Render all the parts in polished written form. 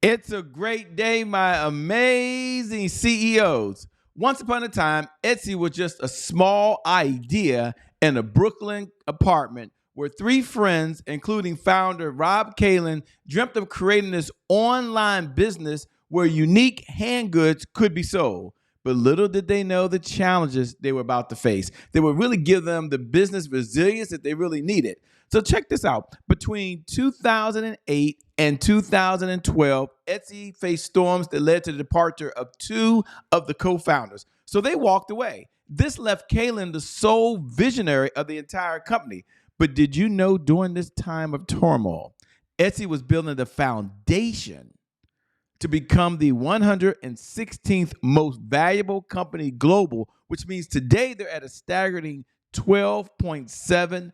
It's a great day, my amazing CEOs. Once upon a time, Etsy was just a small idea in a Brooklyn apartment where three friends, including founder Rob Kalin, dreamt of creating this online business where unique hand goods could be sold. But little did they know the challenges they were about to face. They would really give them the business resilience that they really needed. So check this out. Between 2008 and 2012, Etsy faced storms that led to the departure of two of the co-founders. So they walked away. This left Kalin the sole visionary of the entire company. But did you know during this time of turmoil, Etsy was building the foundation to become the 116th most valuable company global, which means today they're at a staggering $12.79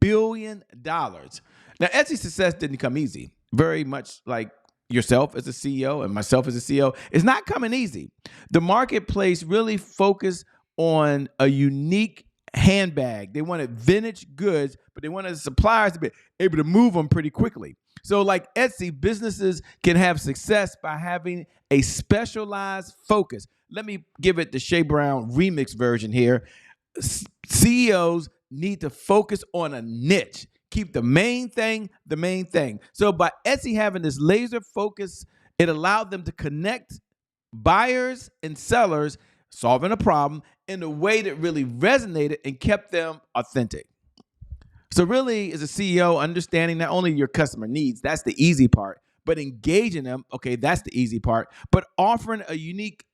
billion. Now, Etsy's success didn't come easy. Very much like yourself as a CEO and myself as a CEO, it's not coming easy. The marketplace really focused on a unique handbag. They wanted vintage goods, but they wanted the suppliers to be able to move them pretty quickly. So like Etsy, businesses can have success by having a specialized focus. Let me give it the Shea Brown remix version here. CEOs need to focus on a niche. Keep the main thing the main thing. So by Etsy having this laser focus, it allowed them to connect buyers and sellers solving a problem in a way that really resonated and kept them authentic. So really, as a CEO, understanding not only your customer needs, that's the easy part, but engaging them, okay, that's the easy part, but offering a unique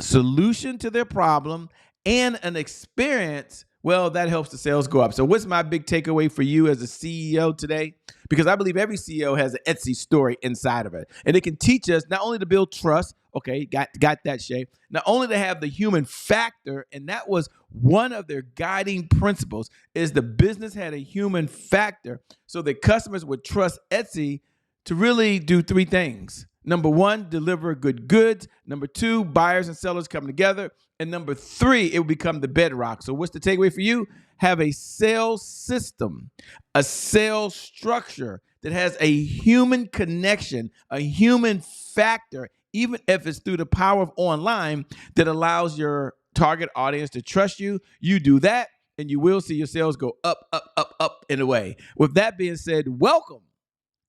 solution to their problem and an experience, well, that helps the sales go up. So what's my big takeaway for you as a CEO today? Because I believe every CEO has an Etsy story inside of it. And it can teach us not only to build trust, okay, got that, Shay, not only to have the human factor, and that was one of their guiding principles, is the business had a human factor so that customers would trust Etsy to really do three things. Number one, deliver good goods. Number two, buyers and sellers come together. And number three, it will become the bedrock. So what's the takeaway for you? Have a sales system, a sales structure that has a human connection, a human factor, even if it's through the power of online, that allows your target audience to trust you. You do that, and you will see your sales go up, up, up, up in a way. With that being said, welcome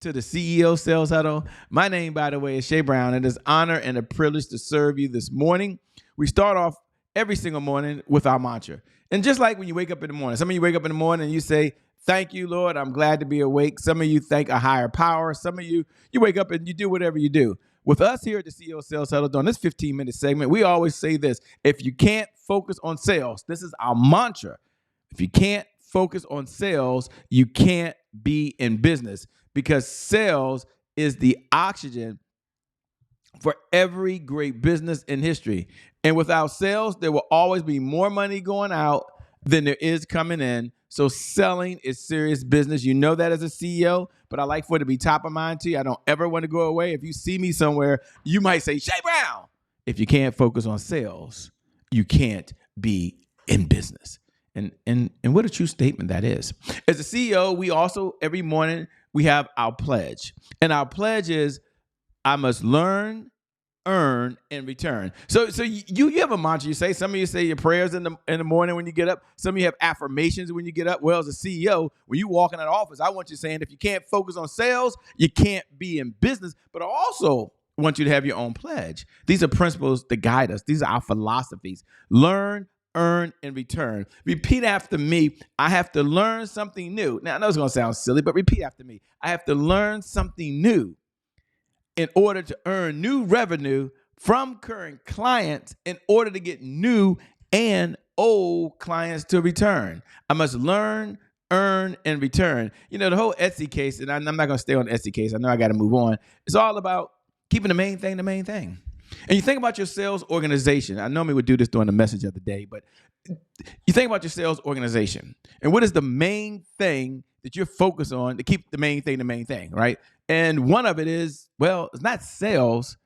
to the CEO Sales Huddle. My name, by the way, is Shea Brown, and it's an honor and a privilege to serve you this morning. We start off every single morning with our mantra. And just like when you wake up in the morning, some of you wake up in the morning and you say, thank you, Lord, I'm glad to be awake. Some of you thank a higher power. Some of you wake up and you do whatever you do. With us here at the CEO Sales Huddle, on this 15-minute segment, we always say this: if you can't focus on sales, this is our mantra. If you can't focus on sales, you can't be in business, because sales is the oxygen for every great business in history. And without sales, there will always be more money going out than there is coming in. So selling is serious business. You know that as a CEO, but I like for it to be top of mind to you. I don't ever want to go away. If you see me somewhere, you might say, Shea Brown. If you can't focus on sales, you can't be in business. And what a true statement that is. As a CEO, we also, every morning, we have our pledge. And our pledge is, I must learn, earn, and return. So you have a mantra. You say, some of you say your prayers in the morning when you get up. Some of you have affirmations when you get up. Well, as a CEO, when you walk in that office, I want you saying, if you can't focus on sales, you can't be in business. But I also want you to have your own pledge. These are principles that guide us. These are our philosophies. Learn, earn, and return. Repeat after me. I have to learn something new. Now, I know it's going to sound silly, but repeat after me. I have to learn something new in order to earn new revenue from current clients, in order to get new and old clients to return. I must learn, earn, and return. You know, the whole Etsy case, and I'm not going to stay on the Etsy case. I know I got to move on. It's all about keeping the main thing the main thing. And you think about your sales organization. I normally would do this during the message of the day, but you think about your sales organization. And what is the main thing that you're focused on to keep the main thing, right? And one of it is, well, it's not sales.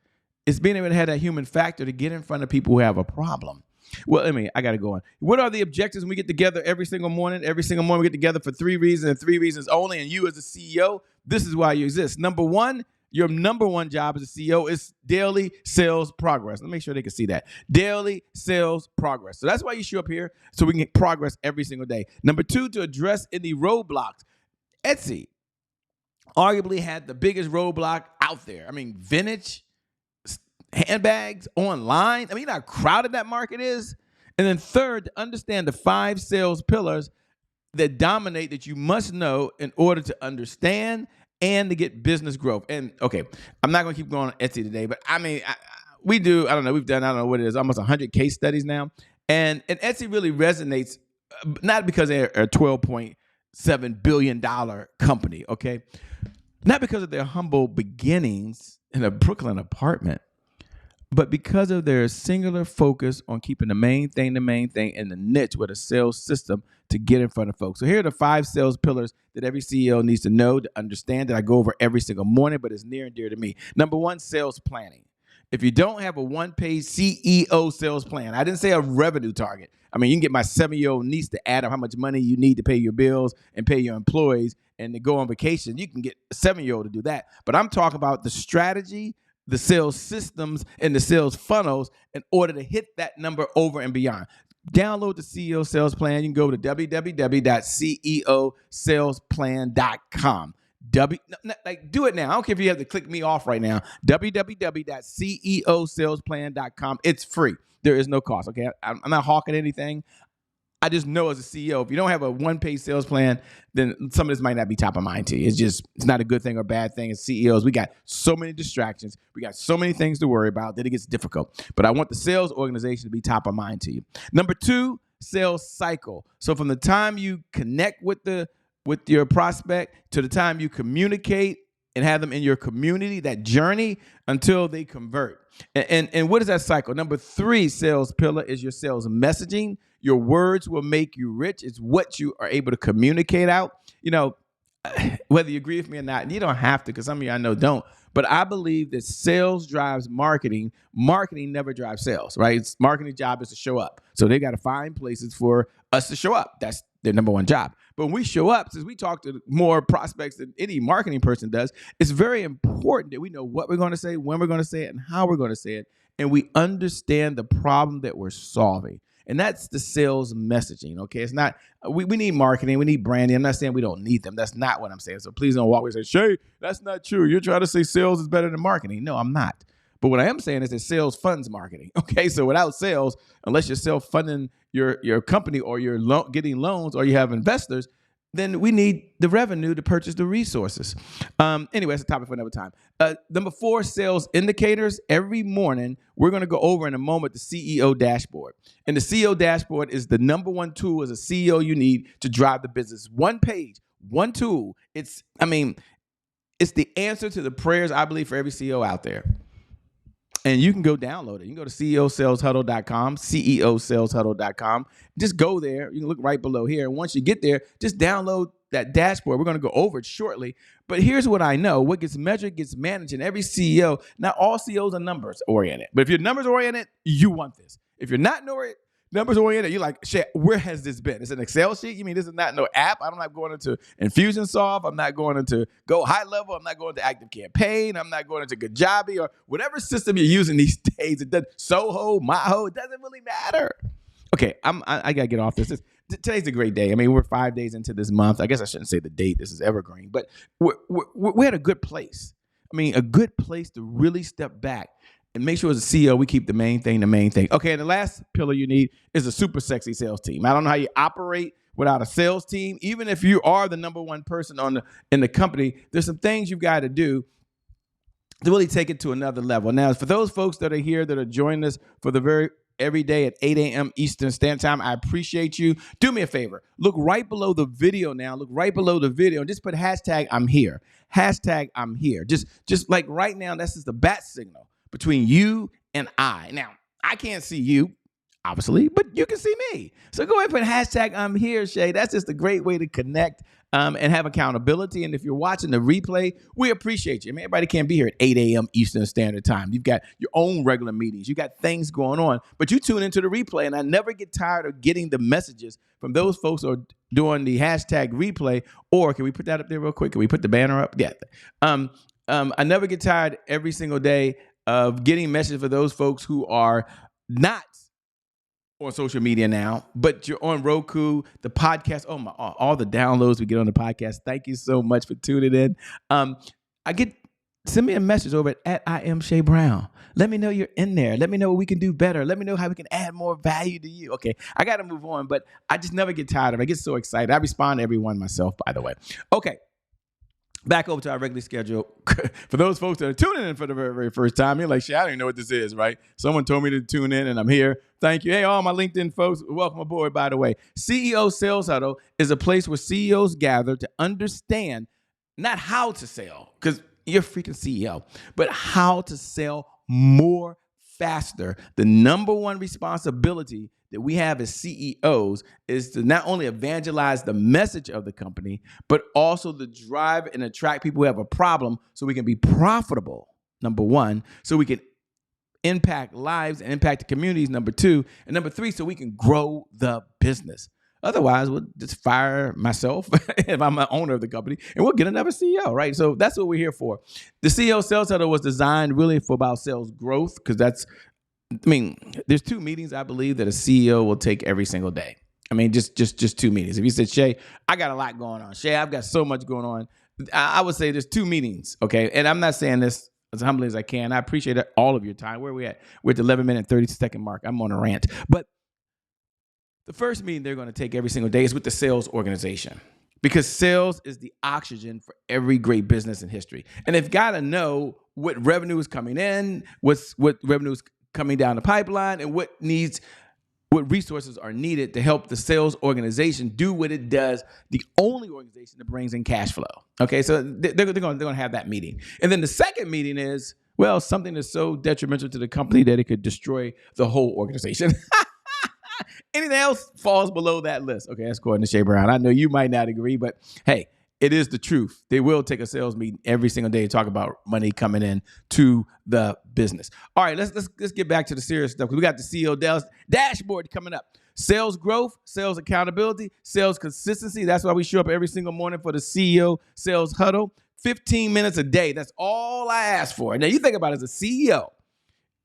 It's being able to have that human factor to get in front of people who have a problem. Well, I got to go on. What are the objectives when we get together every single morning? Every single morning we get together for 3 reasons and 3 reasons only. And you as a CEO, this is why you exist. Number one, Your number one job as a CEO is daily sales progress. Let me make sure they can see that. Daily sales progress. So that's why you show up here, so we can get progress every single day. Number two, to address any roadblocks. Etsy arguably had the biggest roadblock out there. I mean, vintage handbags online. I mean, you know how crowded that market is. And then third, to understand the 5 sales pillars that dominate that you must know in order to understand and to get business growth. And okay, I'm not going to keep going on Etsy today, but I mean, we've done, I don't know what it is, almost 100 case studies now. And Etsy really resonates, not because they're a $12.7 billion company, okay? Not because of their humble beginnings in a Brooklyn apartment, but because of their singular focus on keeping the main thing, and the niche with a sales system to get in front of folks. So here are the 5 sales pillars that every CEO needs to know, to understand, that I go over every single morning, but it's near and dear to me. Number 1, sales planning. If you don't have a one-page CEO sales plan, I didn't say a revenue target. I mean, you can get my 7-year-old niece to add up how much money you need to pay your bills and pay your employees and to go on vacation. You can get a 7-year-old to do that. But I'm talking about the strategy, the sales systems, and the sales funnels in order to hit that number over and beyond. Download the CEO Sales Plan. You can go to www.ceosalesplan.com. Do it now. I don't care if you have to click me off right now. www.ceosalesplan.com. It's free. There is no cost. Okay, I'm not hawking anything. I just know as a CEO, if you don't have a one-page sales plan, then some of this might not be top of mind to you. It's not a good thing or bad thing. As CEOs, we got so many distractions. We got so many things to worry about that it gets difficult. But I want the sales organization to be top of mind to you. Number 2, sales cycle. So from the time you connect with your prospect to the time you communicate and have them in your community, that journey until they convert. And what is that cycle? Number 3 sales pillar is your sales messaging. Your words will make you rich. It's what you are able to communicate out. You know, whether you agree with me or not, and you don't have to, because some of you I know don't, but I believe that sales drives marketing. Marketing never drives sales, right? Marketing's job is to show up. So they got to find places for us to show up. That's their number one job. But when we show up, since we talk to more prospects than any marketing person does, it's very important that we know what we're going to say, when we're going to say it, and how we're going to say it. And we understand the problem that we're solving. And that's the sales messaging, okay? It's not, we need marketing, we need branding. I'm not saying we don't need them. That's not what I'm saying. So please don't walk away and say, Shay, that's not true. You're trying to say sales is better than marketing. No, I'm not. But what I am saying is that sales funds marketing, okay? So without sales, unless you're self-funding your company or you're getting loans or you have investors, then we need the revenue to purchase the resources. Anyway, that's a topic for another time. Number 4, sales indicators. Every morning, we're going to go over in a moment the CEO dashboard. And the CEO dashboard is the number 1 tool as a CEO you need to drive the business. One page, one tool. It's the answer to the prayers, I believe, for every CEO out there. And you can go download it. You can go to ceosaleshuddle.com, ceosaleshuddle.com. Just go there. You can look right below here. And once you get there, just download that dashboard. We're going to go over it shortly. But here's what I know. What gets measured gets managed. And every CEO, not all CEOs are numbers oriented. But if you're numbers oriented, you want this. If you're not numbers oriented, you're like, shit, where has this been? It's an Excel sheet? You mean this is not no app? I'm not going into Infusionsoft. I'm not going into Go High Level. I'm not going to Active Campaign. I'm not going into Kajabi or whatever system you're using these days. It doesn't, Soho, Maho, it doesn't really matter. Okay, I got to get off this. Today's a great day. I mean, we're 5 days into this month. I guess I shouldn't say the date. This is evergreen. But we're at a good place. I mean, a good place to really step back and make sure as a CEO, we keep the main thing. Okay, and the last pillar you need is a super sexy sales team. I don't know how you operate without a sales team. Even if you are the number 1 person in the company, there's some things you've got to do to really take it to another level. Now, for those folks that are here that are joining us for every day at 8 a.m. Eastern Standard Time, I appreciate you. Do me a favor. Look right below the video now. Look right below the video and just put hashtag I'm here. Hashtag I'm here. Just like right now, that's just the bat signal between you and I. Now, I can't see you, obviously, but you can see me. So go ahead and put hashtag I'm here, Shay. That's just a great way to connect and have accountability. And if you're watching the replay, we appreciate you. I mean, everybody can't be here at 8 a.m. Eastern Standard Time. You've got your own regular meetings. You got things going on, but you tune into the replay. And I never get tired of getting the messages from those folks who are doing the hashtag replay. Or can we put that up there real quick? Can we put the banner up? Yeah. I never get tired every single day of getting messages for those folks who are not on social media now, but you're on Roku, the podcast. Oh my, all the downloads we get on the podcast. Thank you so much for tuning in. I get send me a message over at I am Shay Brown. Let me know you're in there. Let me know what we can do better. Let me know how we can add more value to you. Okay, I got to move on, but I just never get tired of it. I get so excited. I respond to everyone myself, by the way. Okay. Back over to our regularly scheduled. For those folks that are tuning in for the very, very first time, you're like, shit, I don't even know what this is, right? Someone told me to tune in, and I'm here. Thank you. Hey, all my LinkedIn folks, welcome aboard, by the way. CEO Sales Huddle is a place where CEOs gather to understand not how to sell, because you're a freaking CEO, but how to sell more faster. The number one responsibility that we have as CEOs is to not only evangelize the message of the company, but also to drive and attract people who have a problem so we can be profitable, number one, so we can impact lives and impact the communities, number two, and number three, so we can grow the business. Otherwise, we'll just fire myself if I'm the owner of the company, and we'll get another CEO, right? So that's what we're here for. The CEO Sales Huddle was designed really for about sales growth, because there's two meetings I believe that a CEO will take every single day. Just two meetings. If you said, Shay, I got a lot going on. Shay, I've got so much going on. I would say there's two meetings, okay? And I'm not saying this as humbly as I can. I appreciate all of your time. Where are we at? We're at the 11-minute, 30-second mark. I'm on a rant. But the first meeting they're going to take every single day is with the sales organization, because sales is the oxygen for every great business in history. And they've got to know what revenue is coming in, what revenue is coming down the pipeline, and what resources are needed to help the sales organization do what it does, the only organization that brings in cash flow. Okay, so they're going to have that meeting. And then the second meeting is, well, something that's so detrimental to the company that it could destroy the whole organization. Anything else falls below that list. Okay, that's according to Shay Brown. I know you might not agree, but hey, it is the truth. They will take a sales meeting every single day to talk about money coming in to the business. All right, let's get back to the serious stuff, because we got the CEO dashboard coming up. Sales growth, sales accountability, sales consistency. That's why we show up every single morning for the CEO Sales Huddle. 15 minutes a day. That's all I ask for. Now, you think about it as a CEO.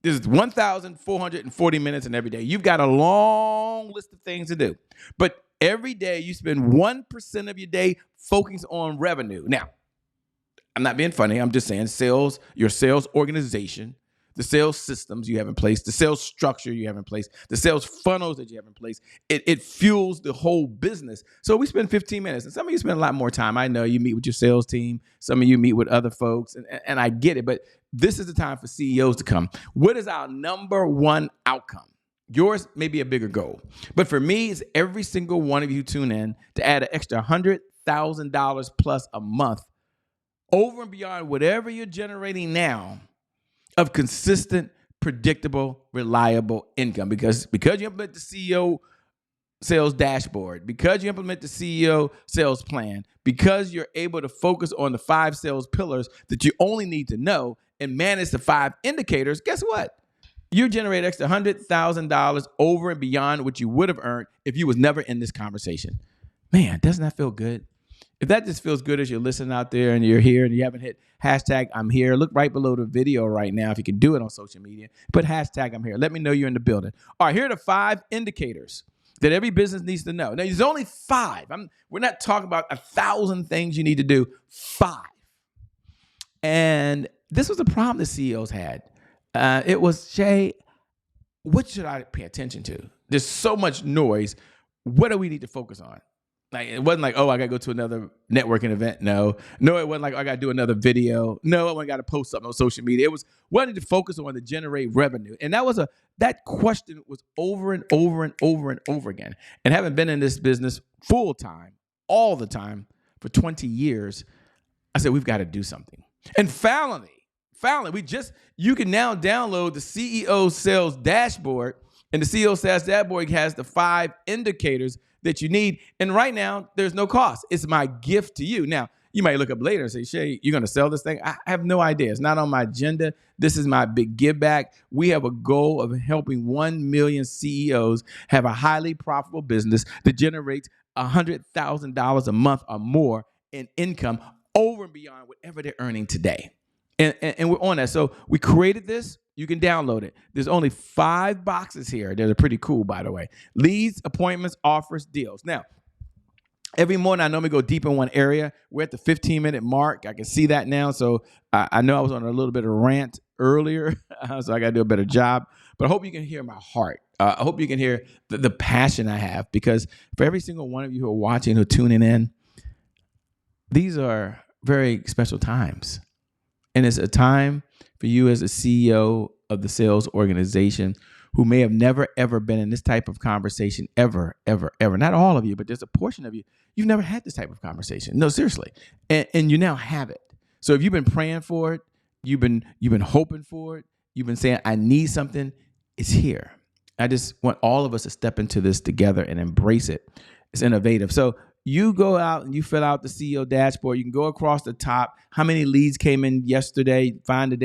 This is 1,440 minutes in every day. You've got a long list of things to do. But every day you spend 1% of your day focusing on revenue. Now, I'm not being funny. I'm just saying sales, your sales organization, the sales systems you have in place, the sales structure you have in place, the sales funnels that you have in place, it fuels the whole business. So we spend 15 minutes. And some of you spend a lot more time. I know you meet with your sales team. Some of you meet with other folks. And I get it. But this is the time for CEOs to come. What is our number one outcome? Yours may be a bigger goal. But for me, it's every single one of you tune in to add an extra $100,000 plus a month over and beyond whatever you're generating now of consistent, predictable, reliable income. Because you implement the CEO sales dashboard, because you implement the CEO sales plan, because you're able to focus on the 5 sales pillars that you only need to know and manage the 5 indicators, guess what? You generate extra $100,000 over and beyond what you would have earned if you was never in this conversation. Man, doesn't that feel good? If that just feels good as you're listening out there and you're here and you haven't hit hashtag I'm here, look right below the video right now if you can do it on social media. Put hashtag I'm here. Let me know you're in the building. All right, here are the 5 indicators that every business needs to know. Now, there's only 5. We're not talking about 1,000 things you need to do. 5. And this was the problem the CEOs had. It was, Shay, what should I pay attention to? There's so much noise. What do we need to focus on? Like, it wasn't like, oh, I got to go to another networking event. No, it wasn't like, I got to do another video. No, I got to post something on social media. It was what I need to focus on to generate revenue. And that question was over and over and over and over again. And having been in this business full time, all the time for 20 years, I said, we've got to do something. And finally, you can now download the CEO Sales Dashboard, and the CEO Sales Dashboard has the 5 indicators that you need. And right now, there's no cost. It's my gift to you. Now, you might look up later and say, Shay, you're going to sell this thing? I have no idea. It's not on my agenda. This is my big give back. We have a goal of helping 1 million CEOs have a highly profitable business that generates $100,000 a month or more in income over and beyond whatever they're earning today. And we're on that. So we created this. You can download it. There's only 5 boxes here. They're pretty cool, by the way. Leads, appointments, offers, deals. Now, every morning, I normally go deep in one area. We're at the 15-minute mark. I can see that now. So I know I was on a little bit of a rant earlier, so I got to do a better job. But I hope you can hear my heart. I hope you can hear the passion I have, because for every single one of you who are watching, who are tuning in, these are very special times. And it's a time for you as a CEO of the sales organization who may have never, ever been in this type of conversation ever, ever, ever. Not all of you, but there's a portion of you. You've never had this type of conversation. No, seriously. And you now have it. So if you've been praying for it, you've been hoping for it, you've been saying, I need something, it's here. I just want all of us to step into this together and embrace it. It's innovative. So you go out and you fill out the CEO dashboard. You can go across the top, how many leads came in yesterday, find that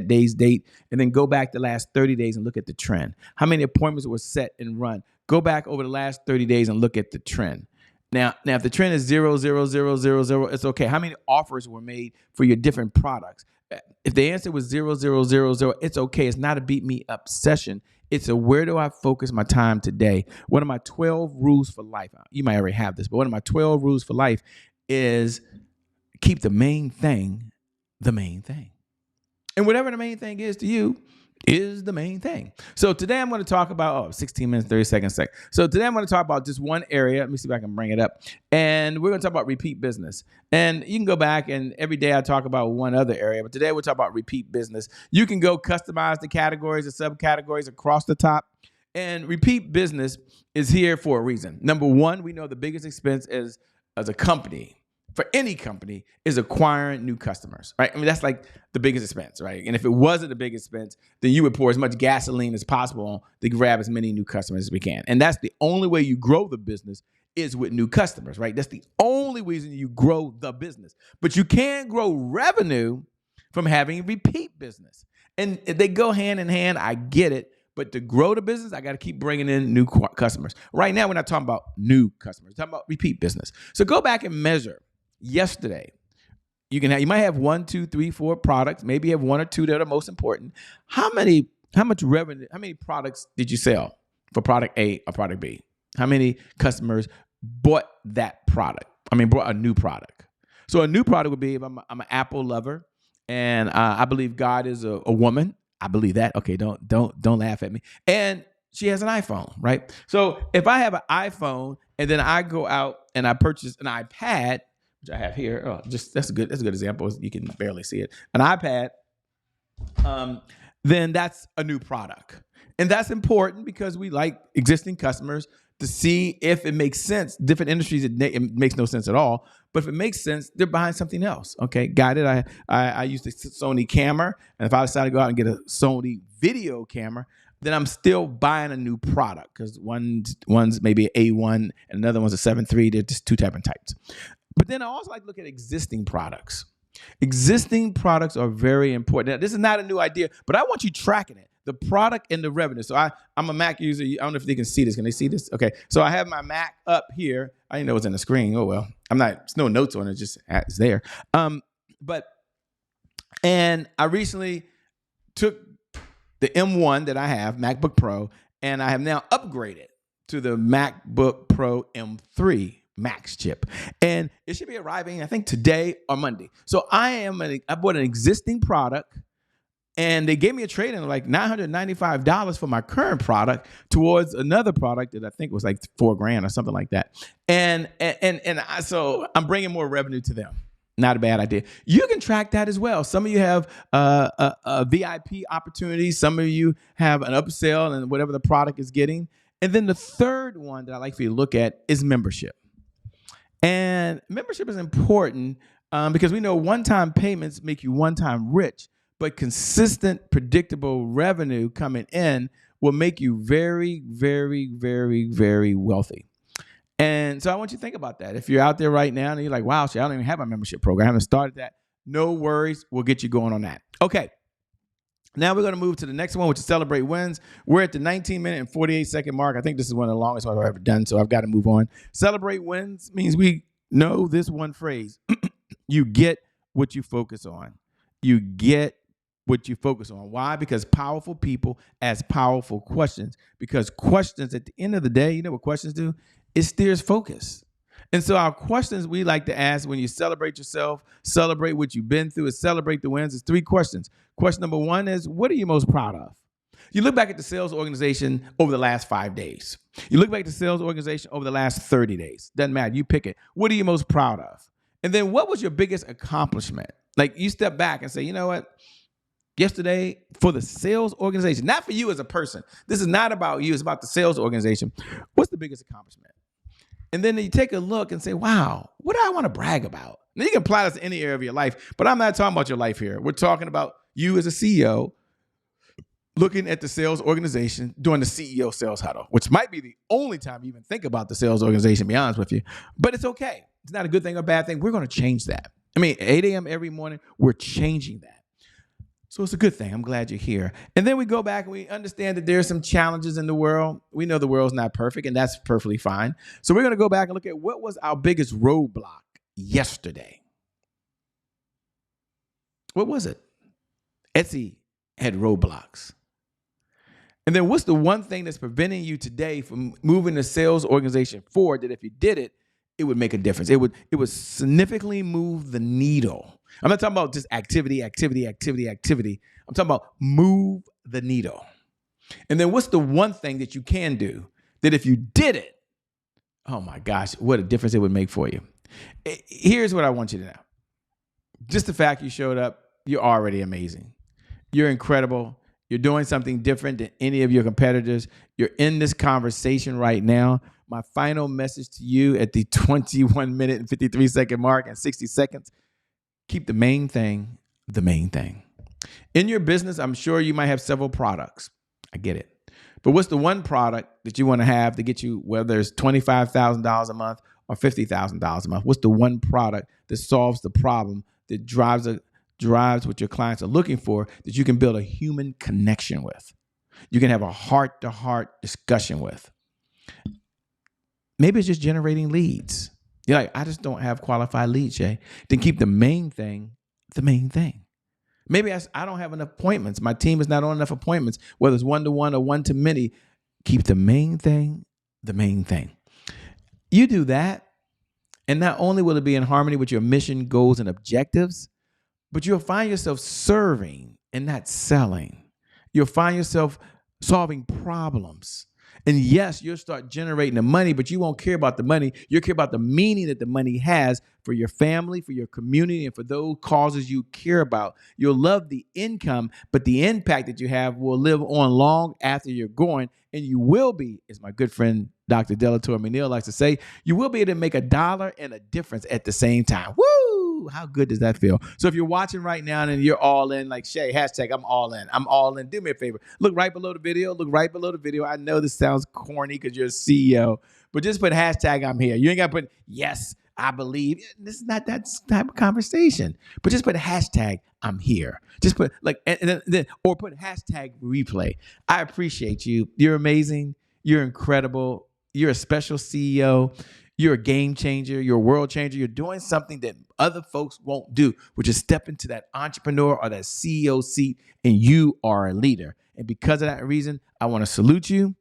day's date, and then go back the last 30 days and look at the trend. How many appointments were set and run? Go back over the last 30 days and look at the trend. Now, if the trend is 0, 0, 0, 0, 0, it's okay. How many offers were made for your different products? If the answer was 0, 0, 0, 0, it's okay. It's not a beat me up session. It's a where do I focus my time today? One of my 12 rules for life, you might already have this, but one of my 12 rules for life is keep the main thing the main thing. And whatever the main thing is to you is the main thing. So today I'm going to talk about, 16 minutes, 30 seconds. So today I'm going to talk about just one area. Let me see if I can bring it up. And we're going to talk about repeat business. And you can go back and every day I talk about one other area, but today we'll talk about repeat business. You can go customize the categories, the subcategories across the top. And repeat business is here for a reason. Number one, we know the biggest expense is as a company, for any company, is acquiring new customers, right? I mean, that's like the biggest expense, right? And if it wasn't the biggest expense, then you would pour as much gasoline as possible to grab as many new customers as we can. And that's the only way you grow the business is with new customers, right? That's the only reason you grow the business. But you can grow revenue from having repeat business. And they go hand in hand. I get it. But to grow the business, I got to keep bringing in new customers. Right now, we're not talking about new customers. We're talking about repeat business. So go back and measure. Yesterday, you might have 1, 2, 3, 4 products. Maybe you have 1 or 2 that are most important. How much revenue? How many products did you sell for product A or product B? How many customers bought that product? Bought a new product. So a new product would be if I'm an Apple lover, and I believe God is a woman. I believe that. Okay, don't laugh at me. And she has an iPhone, right? So if I have an iPhone and then I go out and I purchase an iPad, which I have here. That's a good example. You can barely see it. An iPad, then that's a new product. And that's important because we like existing customers to see if it makes sense. Different industries, it makes no sense at all. But if it makes sense, they're buying something else. Okay, got it. I use the Sony camera. And if I decide to go out and get a Sony video camera, then I'm still buying a new product because one's maybe an A1 and another one's a 7.3. They're just two different types. But then I also like to look at existing products. Existing products are very important. Now, this is not a new idea, but I want you tracking it, the product and the revenue. So I'm a Mac user. I don't know if they can see this. Can they see this? Okay. So I have my Mac up here. I didn't know it was in the screen. Oh, well. There's no notes on it. It's there. And I recently took the M1 that I have, MacBook Pro, and I have now upgraded to the MacBook Pro M3 Max chip. And it should be arriving, I think, today or Monday. So I bought an existing product, and they gave me a trade-in of like $995 for my current product towards another product that I think was like $4,000 or something like that. So I'm bringing more revenue to them. Not a bad idea. You can track that as well. Some of you have a VIP opportunity. Some of you have an upsell and whatever the product is getting. And then the third one that I like for you to look at is membership. And membership is important because we know one-time payments make you one-time rich, but consistent, predictable revenue coming in will make you very, very, very, very wealthy. And so I want you to think about that. If you're out there right now and you're like, wow, I don't even have a membership program. I haven't started that. No worries. We'll get you going on that. Okay. Now we're going to move to the next one, which is Celebrate Wins. We're at the 19-minute and 48-second mark. I think this is one of the longest ones I've ever done, so I've got to move on. Celebrate Wins means we know this one phrase. You get what you focus on. you get what you focus on. Why? Because powerful people ask powerful questions. Because questions, at the end of the day, you know what questions do? It steers focus. And so our questions we like to ask when you celebrate yourself, celebrate what you've been through, and celebrate the wins is 3 questions. Question number 1 is, what are you most proud of? You look back at the sales organization over the last 5 days. You look back at the sales organization over the last 30 days. Doesn't matter. You pick it. What are you most proud of? And then what was your biggest accomplishment? Like you step back and say, you know what? Yesterday for the sales organization, not for you as a person. This is not about you. It's about the sales organization. What's the biggest accomplishment? And then you take a look and say, wow, what do I want to brag about? Now you can apply this to any area of your life, but I'm not talking about your life here. We're talking about you as a CEO looking at the sales organization, doing the CEO sales huddle, which might be the only time you even think about the sales organization, to be honest with you. But it's okay. It's not a good thing or a bad thing. We're going to change that. I mean, 8 a.m. every morning, we're changing that. So it's a good thing. I'm glad you're here. And then we go back and we understand that there's some challenges in the world. We know the world's not perfect, and that's perfectly fine. So we're going to go back and look at what was our biggest roadblock yesterday. What was it? Etsy had roadblocks. And then what's the one thing that's preventing you today from moving the sales organization forward that if you did it, it would make a difference? It would significantly move the needle. I'm not talking about just activity. I'm talking about move the needle. And then what's the one thing that you can do that if you did it, oh my gosh, what a difference it would make for you. Here's what I want you to know. Just the fact you showed up, you're already amazing. You're incredible. You're doing something different than any of your competitors. You're in this conversation right now. My final message to you at the 21 minute and 53 second mark and 60 seconds, keep the main thing the main thing. In your business, I'm sure you might have several products. I get it. But what's the one product that you want to have to get you, whether it's $25,000 a month or $50,000 a month? What's the one product that solves the problem, that drives what your clients are looking for, that you can build a human connection with? You can have a heart-to-heart discussion with. Maybe it's just generating leads. You're like, I just don't have qualified leads, Jay. Then keep the main thing the main thing. Maybe I don't have enough appointments. My team is not on enough appointments, whether it's one-to-one or one-to-many. Keep the main thing the main thing. You do that, and not only will it be in harmony with your mission, goals, and objectives, but you'll find yourself serving and not selling. You'll find yourself solving problems. And yes, you'll start generating the money, but you won't care about the money. You'll care about the meaning that the money has for your family, for your community, and for those causes you care about. You'll love the income, but the impact that you have will live on long after you're gone. And you will be, as my good friend Dr. Delator McNeil likes to say, you will be able to make $1 and a difference at the same time. Woo! How good does that feel? So if you're watching right now and you're all in, like Shay, hashtag I'm all in. I'm all in. Do me a favor. Look right below the video. I know this sounds corny because you're a CEO, but just put hashtag I'm here. You ain't got to put yes, I believe. This is not that type of conversation. But just put hashtag I'm here. Just put or put hashtag replay. I appreciate you. You're amazing. You're incredible. You're a special CEO. You're a game changer. You're a world changer. You're doing something that other folks won't do, which is step into that entrepreneur or that CEO seat, and you are a leader. And because of that reason, I want to salute you.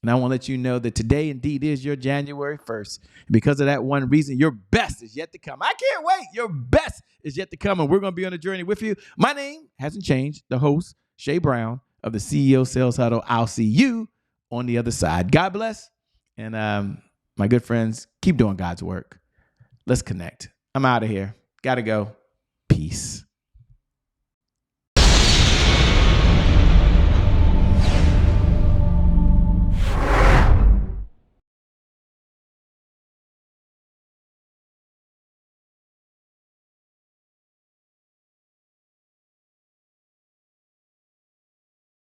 And I want to let you know that today indeed is your January 1st. And because of that one reason, your best is yet to come. I can't wait. Your best is yet to come. And we're going to be on a journey with you. My name hasn't changed. The host, Shay Brown of the CEO Sales Huddle. I'll see you on the other side. God bless. And my good friends, keep doing God's work. Let's connect. I'm out of here. Got to go. Peace.